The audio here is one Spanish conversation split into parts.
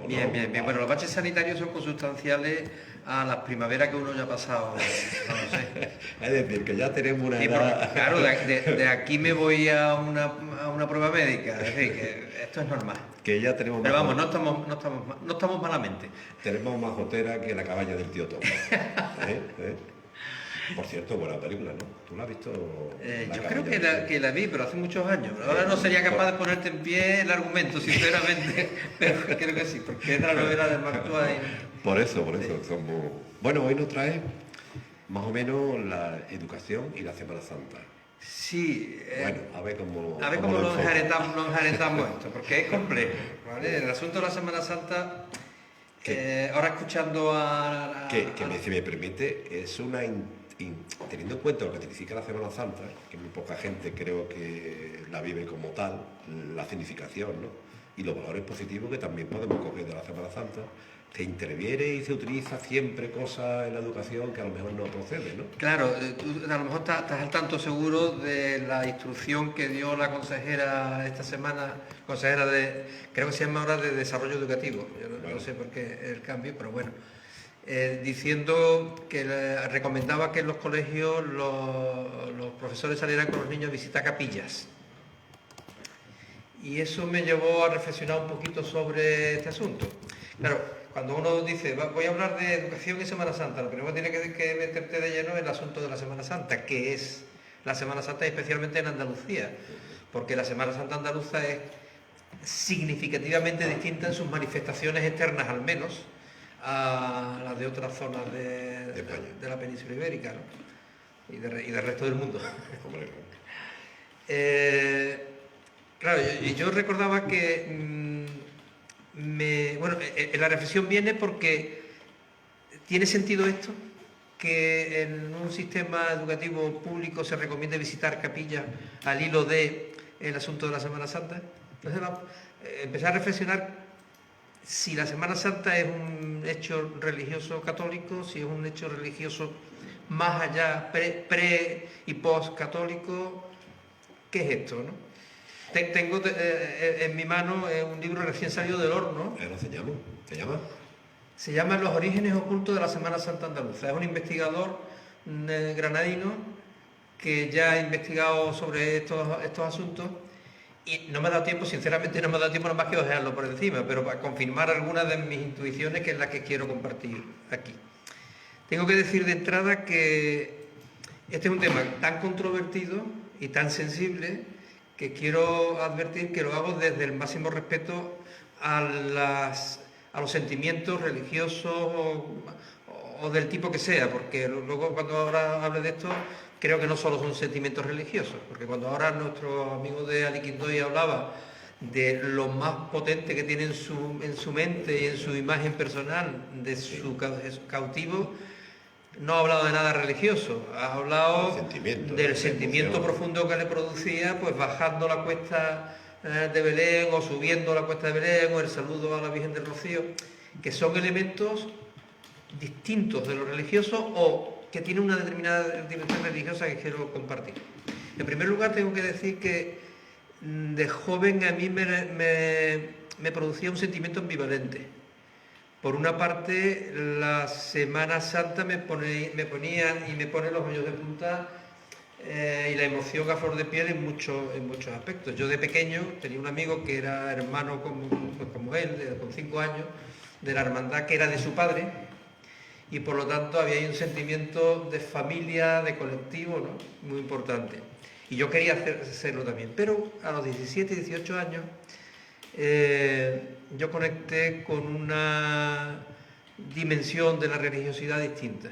Bien, bien, bien. Bueno, los baches sanitarios son consustanciales a las primaveras que uno ya ha pasado, no lo sé. Es decir, que ya tenemos una Sí, porque, edad... claro, de aquí me voy a una prueba médica, es decir, que esto es normal. que ya tenemos Pero más, vamos, no estamos malamente. tenemos más gotera que la cabaña del tío Tom. ¿Eh? ¿Eh? Por cierto, buena película, ¿no? ¿Tú la has visto? La Yo creo cabaña del tío? que la vi, pero hace muchos años. Ahora no sería capaz de ponerte en pie el argumento, sinceramente, pero creo que sí, porque es la novela de Mark Twain. Por eso, somos... Bueno, hoy nos trae más o menos la educación y la Semana Santa. Sí, Bueno, a ver cómo... a ver cómo cómo lo enfoca. lo enjaretamos esto, porque es complejo, ¿vale? El asunto de la Semana Santa, ahora escuchando Si me permite, es una... teniendo en cuenta lo que significa la Semana Santa, que muy poca gente creo que la vive como tal, la significación, ¿no? Y los valores positivos que también podemos coger de la Semana Santa, se interviene y se utiliza siempre cosas en la educación que a lo mejor no procede, ¿no? Claro, tú a lo mejor estás al tanto seguro de la instrucción que dio la consejera esta semana, consejera creo que se llama ahora de Desarrollo Educativo, yo no sé por qué el cambio, pero bueno, diciendo que recomendaba que en los colegios los profesores salieran con los niños a visitar capillas. Y eso me llevó a reflexionar un poquito sobre este asunto. Claro, cuando uno dice, voy a hablar de educación y Semana Santa, lo primero que tiene que meterte de lleno es el asunto de la Semana Santa, que es la Semana Santa especialmente en Andalucía, porque la Semana Santa andaluza es significativamente distinta en sus manifestaciones externas, al menos, a las de otras zonas de la península ibérica, ¿no? y del resto del mundo. Claro, yo recordaba que la reflexión viene porque tiene sentido esto, que en un sistema educativo público se recomiende visitar capillas al hilo de el asunto de la Semana Santa. Entonces empezar a reflexionar si la Semana Santa es un hecho religioso católico, si es un hecho religioso más allá, pre y post católico. ¿Qué es esto, no? Tengo en mi mano un libro recién salido del horno. ¿Cómo se llama? ¿Se llama? Se llama Los orígenes ocultos de la Semana Santa andaluza. Es un investigador granadino que ya ha investigado sobre estos asuntos y no me ha dado tiempo, sinceramente no me ha dado tiempo nada más que ojearlo por encima, pero para confirmar algunas de mis intuiciones, que es la que quiero compartir aquí. Tengo que decir de entrada que este es un tema tan controvertido y tan sensible que quiero advertir que lo hago desde el máximo respeto a los sentimientos religiosos o del tipo que sea, porque luego cuando ahora hable de esto, creo que no solo son sentimientos religiosos, porque cuando ahora nuestro amigo de Aliquindoy hablaba de lo más potente que tiene en su mente y en su imagen personal de su cautivo, no ha hablado de nada religioso, ha hablado del sentimiento profundo que le producía, pues bajando la cuesta de Belén o subiendo la cuesta de Belén o el saludo a la Virgen del Rocío, que son elementos distintos de lo religioso o que tienen una determinada dimensión religiosa que quiero compartir. En primer lugar, tengo que decir que de joven a mí me producía un sentimiento ambivalente. Por una parte, la Semana Santa me ponía y me pone los vellos de punta y la emoción a flor de piel en muchos aspectos. Yo de pequeño tenía un amigo que era hermano como él, con 5 años, de la hermandad que era de su padre, y por lo tanto había ahí un sentimiento de familia, de colectivo, ¿no? Muy importante. Y yo quería hacerlo también. Pero a los 17, 18 años, yo conecté con una dimensión de la religiosidad distinta.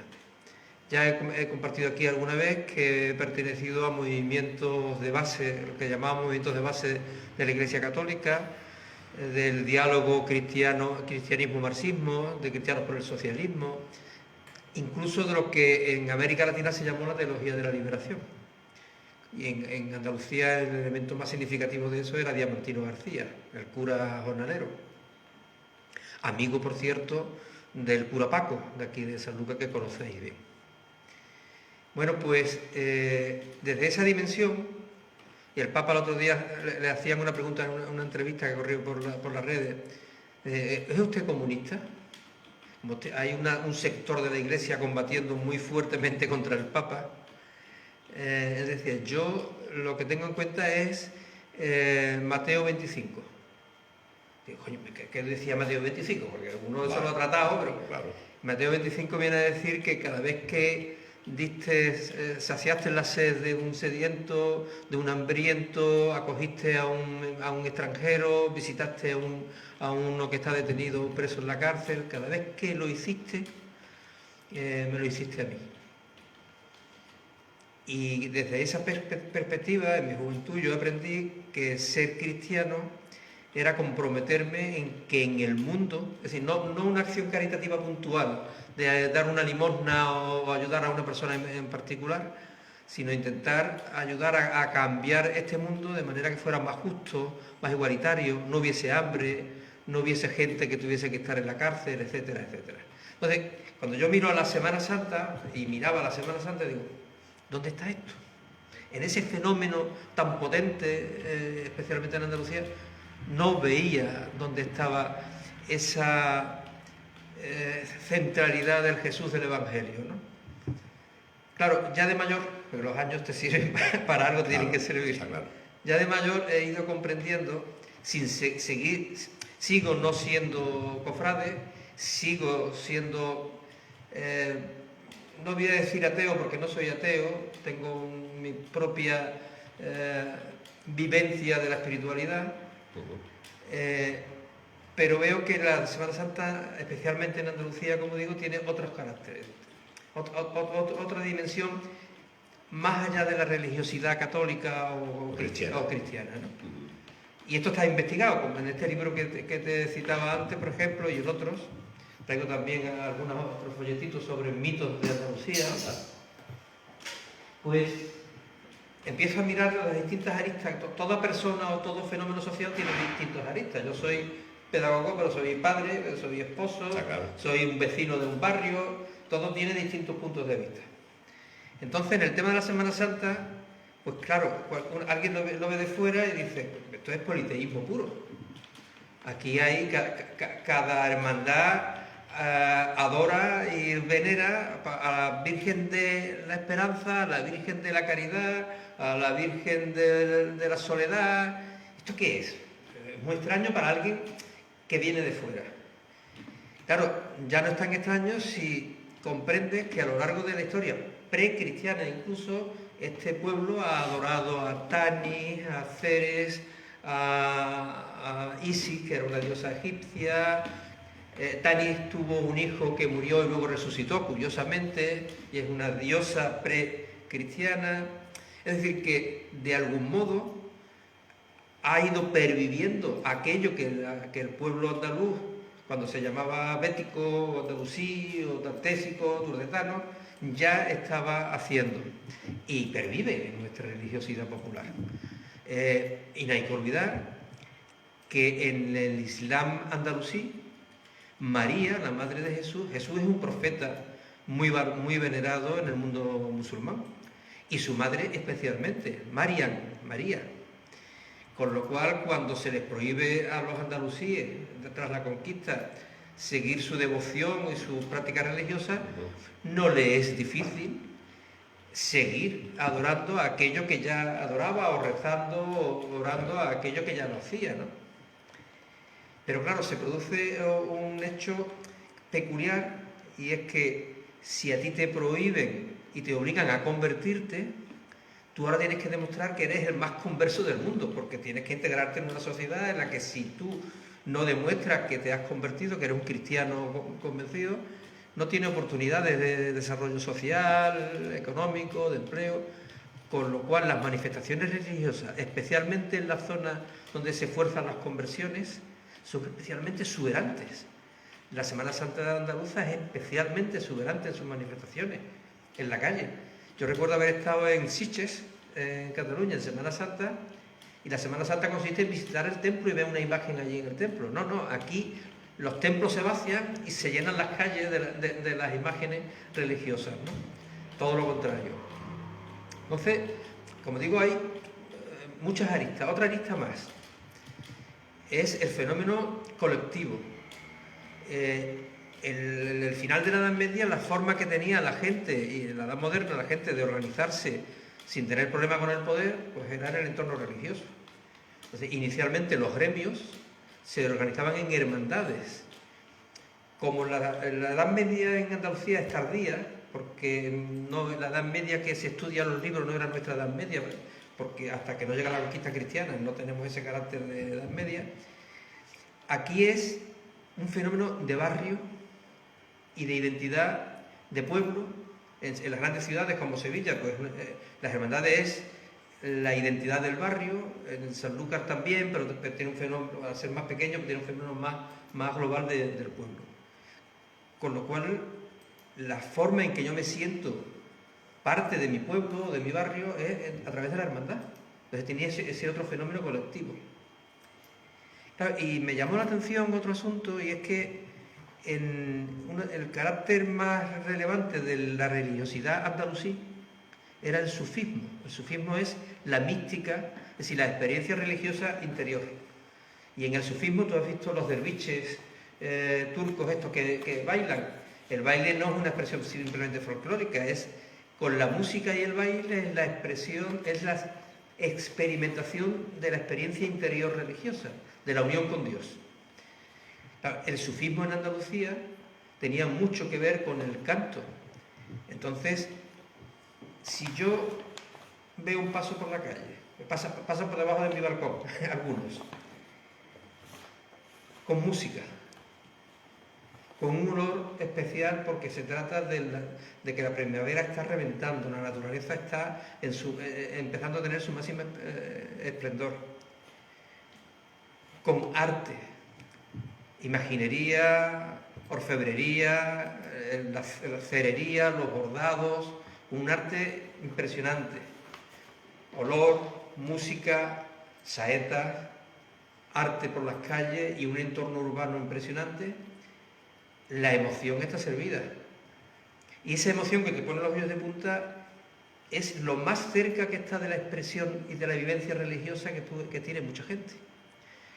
Ya he compartido aquí alguna vez que he pertenecido a movimientos de base, lo que llamamos movimientos de base de la Iglesia Católica, del diálogo cristianismo-marxismo, de cristianos por el socialismo, incluso de lo que en América Latina se llamó la teología de la liberación. Y en Andalucía el elemento más significativo de eso era Diamantino García, el cura jornalero. Amigo, por cierto, del cura Paco, de aquí de San Lucas, que conocéis bien. Bueno, pues desde esa dimensión, y el Papa el otro día le hacían una pregunta en una entrevista que corrió por las redes, ¿Es usted comunista? Hay un sector de la Iglesia combatiendo muy fuertemente contra el Papa. Es decir, yo lo que tengo en cuenta es Mateo 25. Digo, coño, ¿qué decía Mateo 25? Porque uno de eso lo ha tratado, pero Claro. Mateo 25 viene a decir que cada vez que saciaste la sed de un sediento, de un hambriento, acogiste a un extranjero, visitaste a uno que está detenido preso en la cárcel, cada vez que lo hiciste, me lo hiciste a mí. Y desde esa perspectiva, en mi juventud, yo aprendí que ser cristiano era comprometerme en que en el mundo, es decir, no una acción caritativa puntual de dar una limosna o ayudar a una persona en particular, sino intentar ayudar a cambiar este mundo de manera que fuera más justo, más igualitario, no hubiese hambre, no hubiese gente que tuviese que estar en la cárcel, etcétera, etcétera. Entonces, cuando yo miro a la Semana Santa y miraba la Semana Santa, digo, ¿dónde está esto? En ese fenómeno tan potente, especialmente en Andalucía, no veía dónde estaba esa centralidad del Jesús del Evangelio, ¿no? Claro, ya de mayor, porque los años te sirven para algo, te tienen que servir. Claro. Ya de mayor he ido comprendiendo, sigo no siendo cofrade, sigo siendo, no voy a decir ateo porque no soy ateo, tengo mi propia vivencia de la espiritualidad. Pero veo que la Semana Santa, especialmente en Andalucía, como digo, tiene otros caracteres, otra dimensión más allá de la religiosidad católica o cristiana, ¿no? Y esto está investigado, como en este libro que te citaba antes, por ejemplo, y en otros. Traigo también algunos otros folletitos sobre mitos de Andalucía. Pues empiezo a mirar las distintas aristas. Toda persona o todo fenómeno social tiene distintas aristas. Yo soy pedagogo, pero soy padre, pero soy esposo, soy un vecino de un barrio. Todo tiene distintos puntos de vista. Entonces, en el tema de la Semana Santa, pues claro, alguien lo ve de fuera y dice, esto es politeísmo puro. Aquí hay cada hermandad adora y venera a la Virgen de la Esperanza, a la Virgen de la Caridad, a la Virgen de la Soledad. ¿Esto qué es? Es muy extraño para alguien que viene de fuera. Claro, ya no es tan extraño si comprendes que a lo largo de la historia precristiana incluso, este pueblo ha adorado a Tanis, a Ceres, a Isis, que era una diosa egipcia. Tanis tuvo un hijo que murió y luego resucitó, curiosamente, y es una diosa precristiana. Es decir, que de algún modo ha ido perviviendo aquello que el pueblo andaluz, cuando se llamaba bético, o andalusí, o tartésico, turdetano, ya estaba haciendo. Y pervive en nuestra religiosidad popular. Y no hay que olvidar que en el Islam andalusí, María, la madre de Jesús es un profeta muy venerado en el mundo musulmán. Y su madre especialmente, María. Con lo cual, cuando se les prohíbe a los andalusíes, tras la conquista, seguir su devoción y sus prácticas religiosas, no le es difícil seguir adorando a aquello que ya adoraba, o rezando, o orando a aquello que ya no hacía, ¿no? Pero claro, se produce un hecho peculiar, y es que si a ti te prohíben y te obligan a convertirte, tú ahora tienes que demostrar que eres el más converso del mundo, porque tienes que integrarte en una sociedad en la que si tú no demuestras que te has convertido, que eres un cristiano convencido, no tienes oportunidades de desarrollo social, económico, de empleo, con lo cual las manifestaciones religiosas, especialmente en la zona donde se fuerzan las conversiones, son especialmente exuberantes. La Semana Santa andaluza es especialmente exuberante en sus manifestaciones, en la calle. Yo recuerdo haber estado en Sitges, en Cataluña, en Semana Santa, y la Semana Santa consiste en visitar el templo y ver una imagen allí en el templo. No, aquí los templos se vacían y se llenan las calles de las imágenes religiosas, ¿no? Todo lo contrario. Entonces, como digo, hay muchas aristas. Otra arista más es el fenómeno colectivo. En el final de la Edad Media, la forma que tenía la gente, y en la Edad Moderna, la gente de organizarse sin tener problema con el poder, pues era en el entorno religioso. Entonces, inicialmente los gremios se organizaban en hermandades. Como la Edad Media en Andalucía es tardía, porque no, la Edad Media que se estudia en los libros no era nuestra Edad Media, porque hasta que no llega la conquista cristiana no tenemos ese carácter de Edad Media, aquí es un fenómeno de barrio y de identidad de pueblo. En las grandes ciudades como Sevilla, pues las hermandades es la identidad del barrio, en Sanlúcar también, pero tiene un fenómeno, al ser más pequeño, tiene un fenómeno más global del pueblo. Con lo cual, la forma en que yo me siento parte de mi pueblo, de mi barrio, es a través de la hermandad. Entonces tenía ese otro fenómeno colectivo. Claro, y me llamó la atención otro asunto, y es que el carácter más relevante de la religiosidad andalusí era el sufismo. El sufismo es la mística, es decir, la experiencia religiosa interior. Y en el sufismo tú has visto los derviches turcos estos que bailan. El baile no es una expresión simplemente folclórica, es con la música y el baile es la expresión, es la experimentación de la experiencia interior religiosa, de la unión con Dios. El sufismo en Andalucía tenía mucho que ver con el canto. Entonces, si yo veo un paso por la calle, pasan por debajo de mi balcón, algunos, con música, con un olor especial porque se trata de que la primavera está reventando, la naturaleza está empezando a tener su máximo esplendor, con arte, imaginería, orfebrería, la cerería, los bordados, un arte impresionante, olor, música, saetas, arte por las calles y un entorno urbano impresionante. La emoción está servida. Y esa emoción que te pone los vellos de punta es lo más cerca que está de la expresión y de la vivencia religiosa que tiene mucha gente.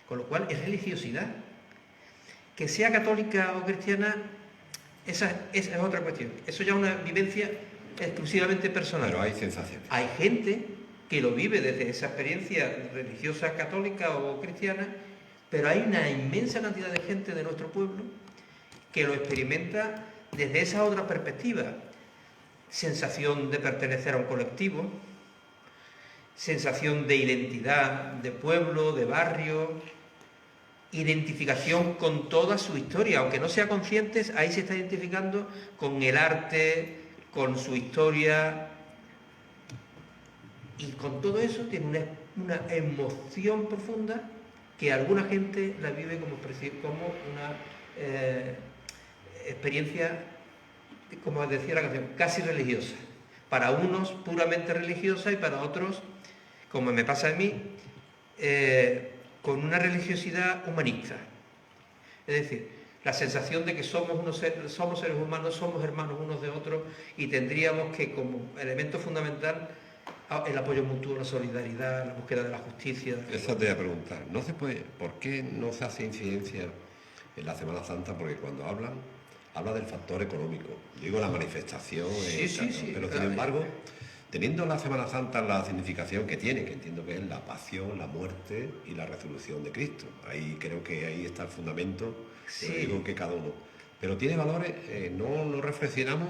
Con lo cual es religiosidad. Que sea católica o cristiana, esa es otra cuestión. Eso ya es una vivencia exclusivamente personal. Pero hay sensaciones. Hay gente que lo vive desde esa experiencia religiosa católica o cristiana, pero hay una inmensa cantidad de gente de nuestro pueblo que lo experimenta desde esa otra perspectiva. Sensación de pertenecer a un colectivo, sensación de identidad, de pueblo, de barrio, identificación con toda su historia, aunque no sea conscientes, ahí se está identificando con el arte, con su historia, y con todo eso tiene una emoción profunda que alguna gente la vive como una experiencia, como decía la canción, casi religiosa. Para unos puramente religiosa y para otros, como me pasa a mí, con una religiosidad humanista. Es decir, la sensación de que somos seres humanos, somos hermanos unos de otros y tendríamos que, como elemento fundamental, el apoyo mutuo, la solidaridad, la búsqueda de la justicia. Eso te voy a preguntar. ¿No se puede, por qué no se hace incidencia en la Semana Santa? Porque cuando habla del factor económico. Digo, la manifestación, Sí. Pero sin embargo, teniendo la Semana Santa la significación que tiene, que entiendo que es la pasión, la muerte y la resurrección de Cristo. Ahí creo que ahí está el fundamento, Sí. digo que cada uno. Pero tiene valores, no reflexionamos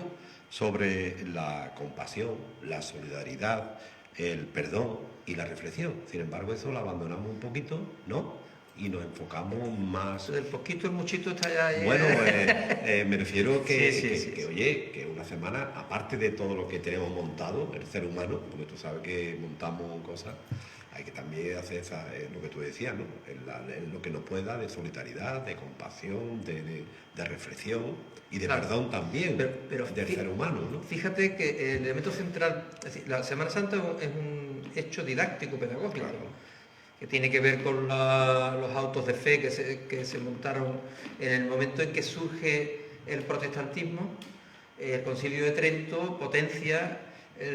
sobre la compasión, la solidaridad, el perdón y la reflexión. Sin embargo, eso lo abandonamos un poquito, ¿no? Y nos enfocamos más... El poquito, el muchito está ya... Bueno, me refiero que, Sí. oye, que una semana, aparte de todo lo que tenemos montado, el ser humano, porque tú sabes que montamos cosas, hay que también hacer lo que tú decías, ¿no? En lo que nos pueda de solidaridad, de compasión, de reflexión y de perdón también pero del ser humano, ¿no? Fíjate que el elemento central, es decir, la Semana Santa es un hecho didáctico, pedagógico, que tiene que ver con los autos de fe que se montaron en el momento en que surge el protestantismo. El Concilio de Trento potencia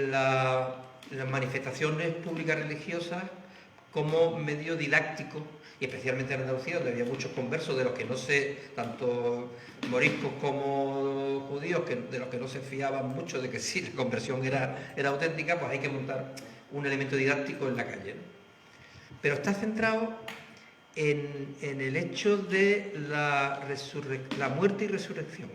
las manifestaciones públicas religiosas como medio didáctico, y y especialmente en Andalucía, donde había muchos conversos de los que no se, tanto moriscos como judíos, de los que no se fiaban mucho de que sí, la conversión era auténtica, pues hay que montar un elemento didáctico en la calle, ¿no? Pero está centrado en el hecho de la muerte y resurrección.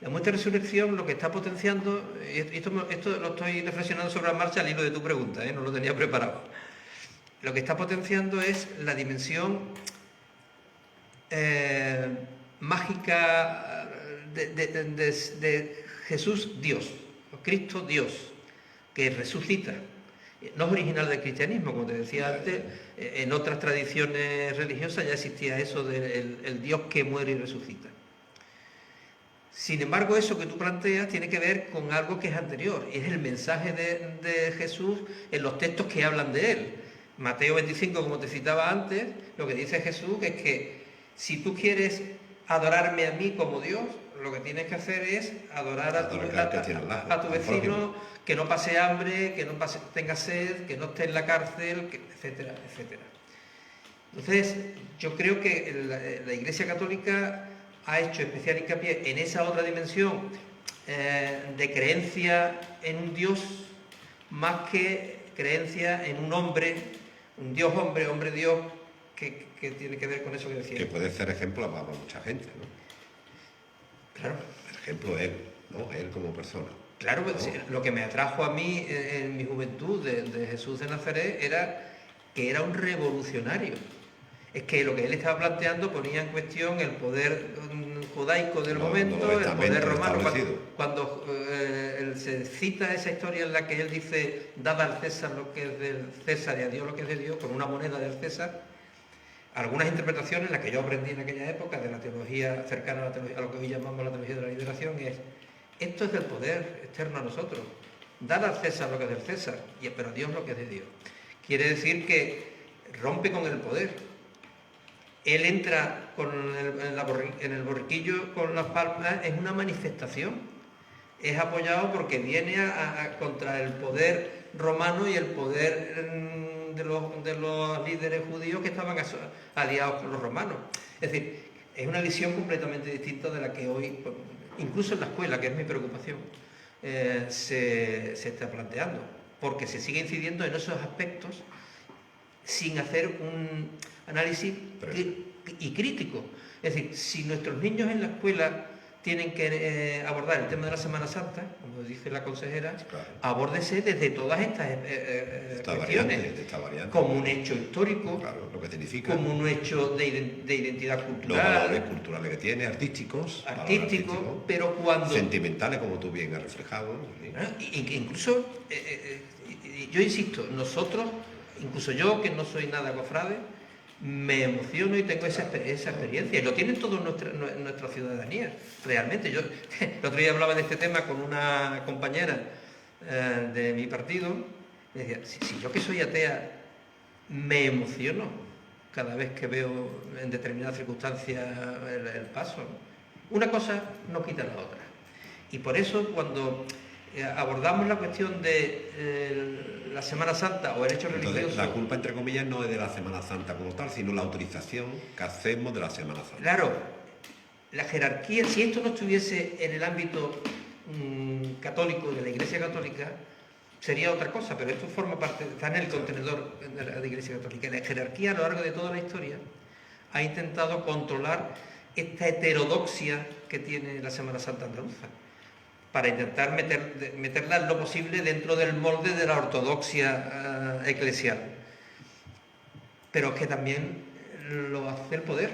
La muerte y resurrección lo que está potenciando, esto lo estoy reflexionando sobre la marcha al hilo de tu pregunta, no lo tenía preparado. Lo que está potenciando es la dimensión mágica de Jesús Dios, Cristo Dios, que resucita. No es original del cristianismo, como te decía antes, en otras tradiciones religiosas ya existía eso del Dios que muere y resucita. Sin embargo, eso que tú planteas tiene que ver con algo que es anterior, y es el mensaje de Jesús en los textos que hablan de él. Mateo 25, como te citaba antes, lo que dice Jesús es que si tú quieres adorarme a mí como Dios, lo que tienes que hacer es adorar a tu vecino, que no pase hambre, que no tenga sed, que no esté en la cárcel, etcétera, etcétera. Entonces, yo creo que la Iglesia Católica ha hecho especial hincapié en esa otra dimensión de creencia en un Dios, más que creencia en un hombre, un Dios hombre, hombre Dios, que tiene que ver con eso que decía. Que puede ser ejemplo para mucha gente, ¿no? Claro. El ejemplo él, ¿no? Él como persona. Claro, ¿no? Sí, lo que me atrajo a mí en mi juventud de Jesús de Nazaret era que era un revolucionario. Es que lo que él estaba planteando ponía en cuestión el poder judaico del momento, el poder romano. Cuando él se cita esa historia en la que él dice, dad al César lo que es del César y a Dios lo que es de Dios, con una moneda del César, algunas interpretaciones, las que yo aprendí en aquella época, de la teología cercana a lo que hoy llamamos la teología de la liberación, es, esto es del poder externo a nosotros. Dad al César lo que es del César, pero a Dios lo que es de Dios. Quiere decir que rompe con el poder. Él entra en el borriquillo con las palmas, es una manifestación. Es apoyado porque viene contra el poder romano y el poder de los líderes judíos que estaban aliados con los romanos. Es decir, es una visión completamente distinta de la que hoy, incluso en la escuela, que es mi preocupación, se está planteando. Porque se sigue incidiendo en esos aspectos sin hacer un análisis y crítico. Es decir, si nuestros niños en la escuela tienen que abordar el tema de la Semana Santa, como dice la consejera, claro, abórdese desde todas estas cuestiones, como un hecho histórico, claro, lo que significa, como un hecho de identidad cultural, los valores culturales que tiene, artísticos, pero cuando... sentimentales, como tú bien has reflejado. Incluso, yo insisto, nosotros, incluso yo, que no soy nada cofrade, me emociono y tengo esa experiencia, y lo tienen todos nuestra ciudadanía, realmente. Yo el otro día hablaba de este tema con una compañera de mi partido, y decía, si yo que soy atea me emociono cada vez que veo en determinadas circunstancias el paso, ¿no? Una cosa no quita la otra, y por eso cuando abordamos la cuestión de la Semana Santa o el hecho religioso... Entonces, la culpa, entre comillas, no es de la Semana Santa como tal, sino la autorización que hacemos de la Semana Santa. Claro, la jerarquía, si esto no estuviese en el ámbito católico, de la Iglesia Católica, sería otra cosa, pero esto forma parte, está en el contenedor de la Iglesia Católica. La jerarquía, a lo largo de toda la historia, ha intentado controlar esta heterodoxia que tiene la Semana Santa andaluza, para intentar meterla en lo posible dentro del molde de la ortodoxia eclesial. Pero es que también lo hace el poder.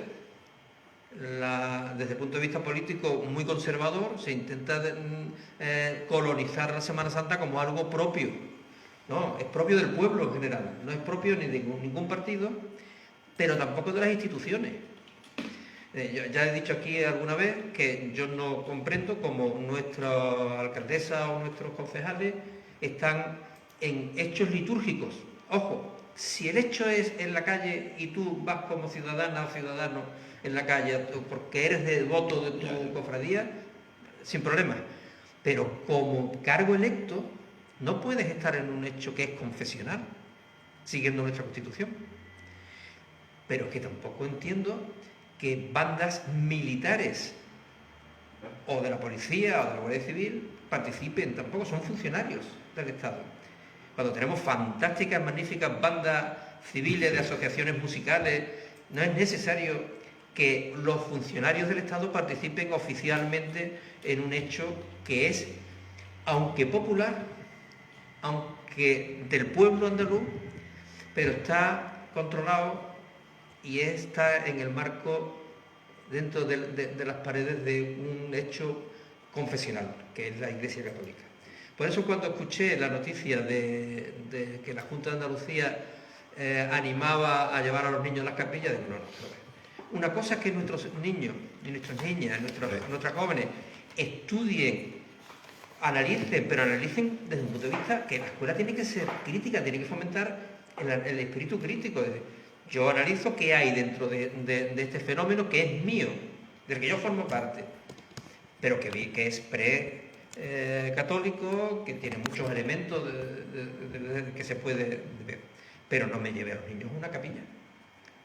Desde el punto de vista político muy conservador, se intenta colonizar la Semana Santa como algo propio. No, es propio del pueblo en general, no es propio ni de ningún partido, pero tampoco de las instituciones. Yo ya he dicho aquí alguna vez que yo no comprendo cómo nuestra alcaldesa o nuestros concejales están en hechos litúrgicos. Ojo, si el hecho es en la calle y tú vas como ciudadana o ciudadano en la calle porque eres devoto de tu cofradía, sin problema. Pero como cargo electo no puedes estar en un hecho que es confesional, siguiendo nuestra Constitución. Pero es que tampoco entiendo que bandas militares o de la policía o de la Guardia Civil participen, tampoco son funcionarios del Estado. Cuando tenemos fantásticas, magníficas bandas civiles de asociaciones musicales, no es necesario que los funcionarios del Estado participen oficialmente en un hecho que es, aunque popular, aunque del pueblo andaluz, pero está controlado y está en el marco, dentro de las paredes de un hecho confesional, que es la Iglesia Católica. Por eso cuando escuché la noticia de que la Junta de Andalucía animaba a llevar a los niños a las capillas, digo, no. Una cosa es que nuestros niños y nuestras niñas, nuestras jóvenes, estudien, analicen, pero analicen desde un punto de vista que la escuela tiene que ser crítica, tiene que fomentar el espíritu crítico. Yo analizo qué hay dentro de este fenómeno que es mío, del que yo formo parte, pero que es católico, que tiene muchos elementos que se puede ver, pero no me lleve a los niños a una capilla,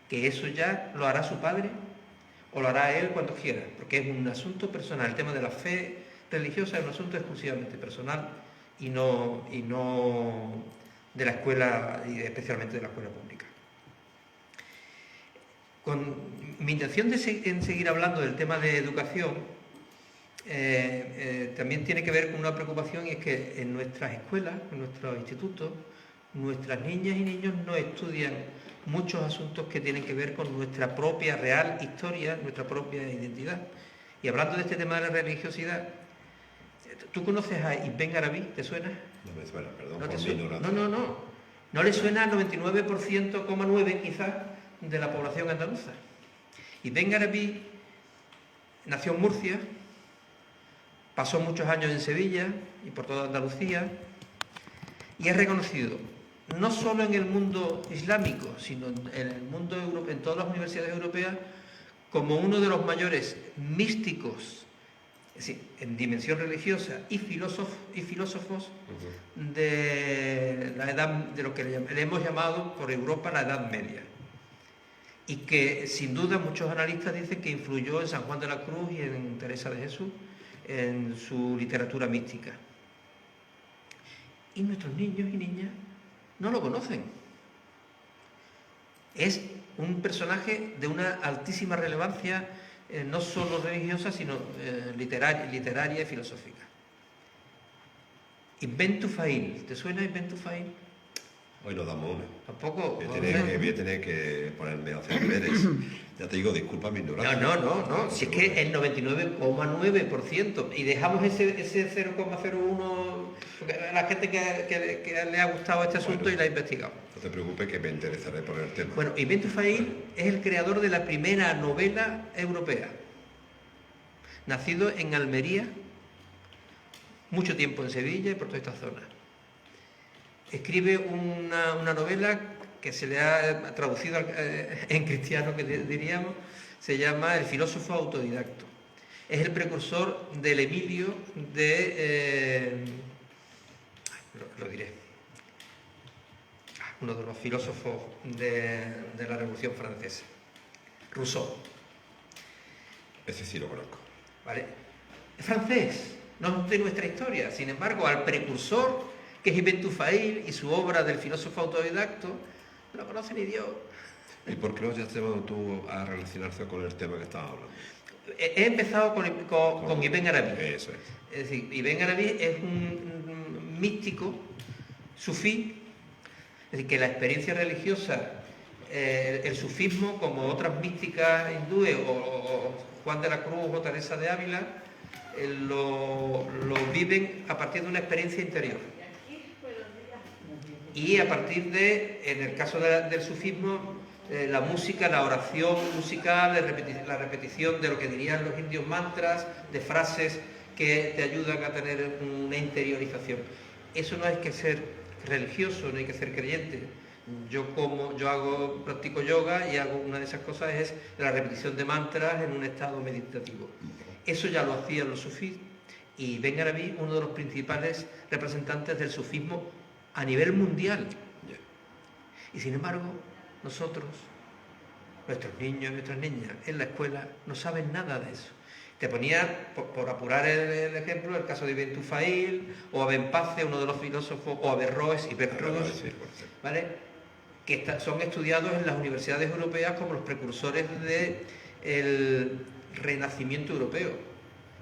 que eso ya lo hará su padre o lo hará él cuando quiera, porque es un asunto personal. El tema de la fe religiosa es un asunto exclusivamente personal y no de la escuela, y especialmente de la escuela pública. Mi intención en seguir hablando del tema de educación también tiene que ver con una preocupación, y es que en nuestras escuelas, en nuestros institutos, nuestras niñas y niños no estudian muchos asuntos que tienen que ver con nuestra propia real historia, nuestra propia identidad. Y hablando de este tema de la religiosidad, ¿tú conoces a Ibn Arabi? ¿Te suena? No me suena, perdón, ¿No por te mi suena? ignorancia. No. No le suena al 99,9% quizás de la población andaluza. Ibn Arabi nació en Murcia, pasó muchos años en Sevilla y por toda Andalucía, y es reconocido no solo en el mundo islámico, sino en el mundo europeo, en todas las universidades europeas, como uno de los mayores místicos, es decir, en dimensión religiosa, y filósofos de la edad, de lo que le hemos llamado por Europa la Edad Media. Y que sin duda muchos analistas dicen que influyó en San Juan de la Cruz y en Teresa de Jesús en su literatura mística. Y nuestros niños y niñas no lo conocen. Es un personaje de una altísima relevancia, no solo religiosa, sino literaria y filosófica. Ibn Tufail, ¿te suena Ibn Tufail? Hoy nos damos una. Tampoco. Voy a tener que ponerme a hacer deberes. Ya te digo, disculpa mi ignorancia. No. Si es que el 99,9%, y dejamos ese 0,01%, porque a la gente que le ha gustado este asunto y la ha investigado. No te preocupes, que me interesaré por el tema. Bueno, Ibn Tufail es el creador de la primera novela europea. Nacido en Almería, mucho tiempo en Sevilla y por toda esta zona. Escribe una novela que se le ha traducido en cristiano, que diríamos, se llama El filósofo autodidacto. Es el precursor del Emilio lo diré, uno de los filósofos de la Revolución Francesa, Rousseau. Ese sí lo conozco. ¿Vale? Es francés, no es de nuestra historia. Sin embargo, al precursor, que es Ibn Tufail, y su obra del filósofo autodidacto, no lo conoce ni Dios. ¿Y por qué no te has llevado tú a relacionarse con el tema que estabas hablando? He empezado con Ibn Arabi. Eso es. Es decir, Ibn Arabi es un místico sufí, es decir, que la experiencia religiosa, el sufismo, como otras místicas hindúes, o Juan de la Cruz o Teresa de Ávila, lo viven a partir de una experiencia interior. Y a partir en el caso del sufismo, la música, la oración musical, la repetición de lo que dirían los indios mantras, de frases que te ayudan a tener una interiorización. Eso no hay que ser religioso, no hay que ser creyente. Yo practico yoga, y una de esas cosas es la repetición de mantras en un estado meditativo. Eso ya lo hacían los sufís, y Ibn Arabi, uno de los principales representantes del sufismo a nivel mundial. Y sin embargo, nosotros nuestros niños y nuestras niñas en la escuela no saben nada de eso. Te ponía, por apurar el ejemplo, el caso de Ibn Tufail, o Abenpace, uno de los filósofos, o Averroes y Bertrus, ¿vale? Que son estudiados en las universidades europeas como los precursores del Renacimiento europeo.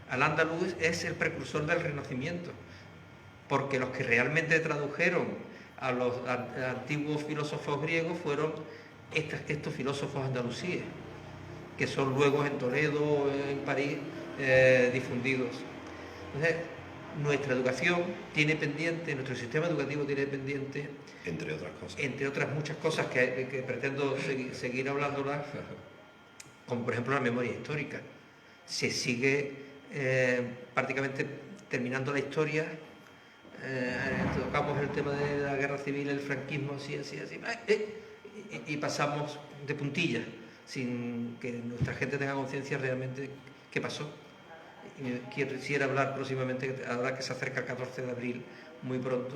Al-Ándalus es el precursor del Renacimiento, porque los que realmente tradujeron a los antiguos filósofos griegos fueron estos filósofos andalusíes, que son luego en Toledo, en París, difundidos. Entonces, nuestra educación tiene pendiente, nuestro sistema educativo tiene pendiente, entre otras muchas cosas que pretendo seguir hablándolas, como por ejemplo la memoria histórica. Se sigue prácticamente terminando la historia, tocamos el tema de la guerra civil, el franquismo, así, y pasamos de puntillas, sin que nuestra gente tenga conciencia realmente qué pasó. Y quisiera hablar próximamente, ahora que se acerca el 14 de abril, muy pronto,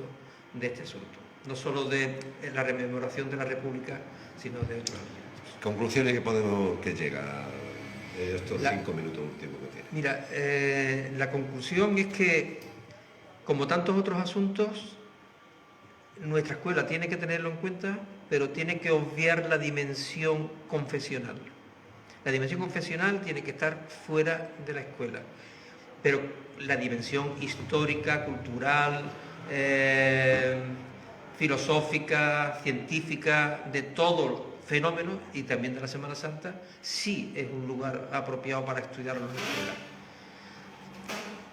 de este asunto. No solo de la rememoración de la República, sino de otros aspectos. ¿Conclusiones que llega estos 5 minutos últimos que tiene? Mira, la conclusión es que, como tantos otros asuntos, nuestra escuela tiene que tenerlo en cuenta, pero tiene que obviar la dimensión confesional. La dimensión confesional tiene que estar fuera de la escuela, pero la dimensión histórica, cultural, filosófica, científica, de todo fenómeno, y también de la Semana Santa, sí es un lugar apropiado para estudiarlo en la escuela.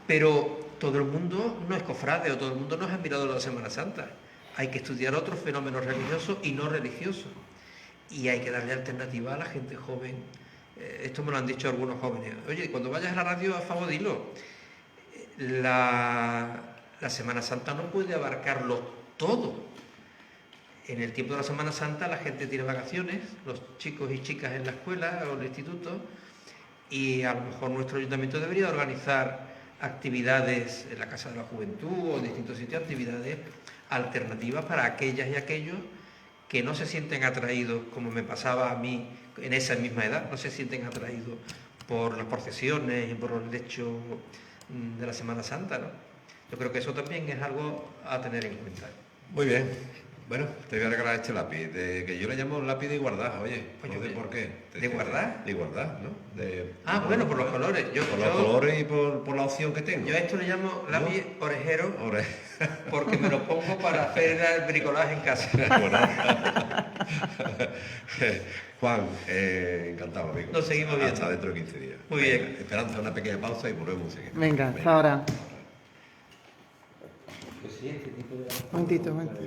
Pero todo el mundo no es cofrade, o todo el mundo no es admirador de la Semana Santa. Hay que estudiar otros fenómenos religiosos y no religiosos. Y hay que darle alternativa a la gente joven. Esto me lo han dicho algunos jóvenes. Oye, cuando vayas a la radio, a favor, dilo. La Semana Santa no puede abarcarlo todo. En el tiempo de la Semana Santa la gente tiene vacaciones, los chicos y chicas en la escuela o en el instituto, y a lo mejor nuestro ayuntamiento debería organizar actividades en la Casa de la Juventud o en distintos sitios, actividades alternativas para aquellas y aquellos que no se sienten atraídos, como me pasaba a mí en esa misma edad, no se sienten atraídos por las procesiones y por el hecho de la Semana Santa, ¿no? Yo creo que eso también es algo a tener en cuenta. Muy bien. Bueno, te voy a regalar este lápiz, que yo le llamo lápiz de igualdad, oye. Pues no sé por qué. ¿De igualdad? De igualdad, ¿no? Bueno, por los colores. Por los colores y por la opción que tengo. Yo a esto le llamo lápiz orejero, Ahora. porque me lo pongo para hacer el bricolaje en casa. Juan, encantado, amigo. Nos seguimos viendo. Hasta dentro de 15 días. Muy bien. Esperanza, una pequeña pausa y volvemos a seguir. Venga, hasta ahora. Pues sí, este tipo de... Un momentito, un momentito.